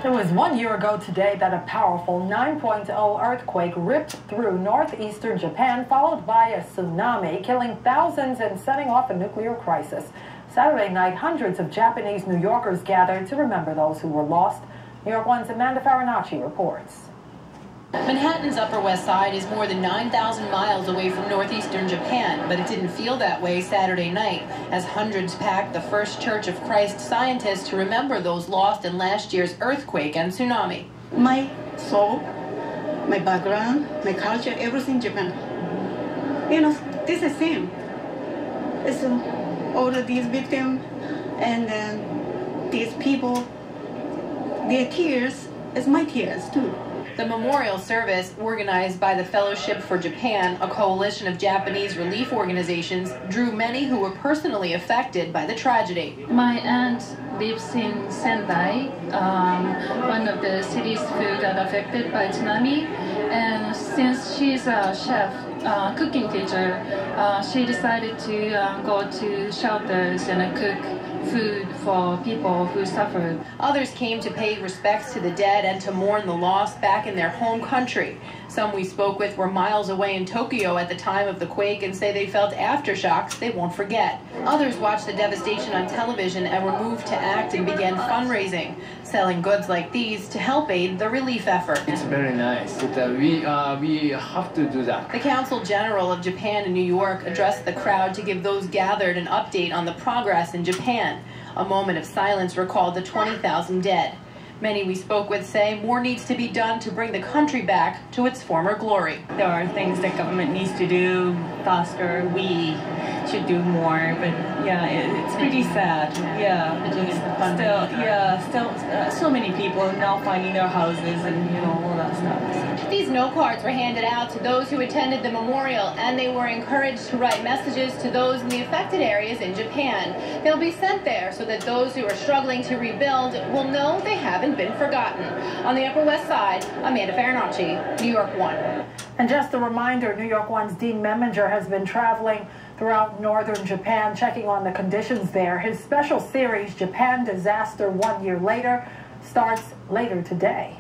It was 1 year ago today that a powerful 9.0 earthquake ripped through northeastern Japan, followed by a tsunami, killing thousands and setting off a nuclear crisis. Saturday night, hundreds of Japanese New Yorkers gathered to remember those who were lost. New York 1's Amanda Farinacci reports. Manhattan's Upper West Side is more than 9,000 miles away from northeastern Japan, but it didn't feel that way Saturday night as hundreds packed the First Church of Christ scientists to remember those lost in last year's earthquake and tsunami. My soul, my background, my culture, everything Japan. You know, this is the same. It's all of these victims and these people, their tears is my tears too. The memorial service, organized by the Fellowship for Japan, a coalition of Japanese relief organizations, drew many who were personally affected by the tragedy. My aunt lives in Sendai, one of the cities who got affected by tsunami. And since she's a chef, cooking teacher, she decided to go to shelters and cook food for people who suffered. Others came to pay respects to the dead and to mourn the loss back in their home country. Some we spoke with were miles away in Tokyo at the time of the quake and say they felt aftershocks they won't forget. Others watched the devastation on television and were moved to act and began fundraising, selling goods like these to help aid the relief effort. It's very nice. We have to do that. The Consul General of Japan in New York addressed the crowd to give those gathered an update on the progress in Japan. A moment of silence recalled the 20,000 dead. Many we spoke with say more needs to be done to bring the country back to its former glory. There are things that government needs to do faster. We should do more, but yeah, it's pretty sad. Still, so many people now finding their houses and all that stuff. These note cards were handed out to those who attended the memorial, and they were encouraged to write messages to those in the affected areas in Japan. They'll be sent there so that those who are struggling to rebuild will know they haven't been forgotten. On the Upper West Side, Amanda Farinacci, New York 1. And just a reminder, New York 1's Dean Meminger has been traveling throughout northern Japan, checking on the conditions there. His special series, Japan Disaster 1 Year Later, starts later today.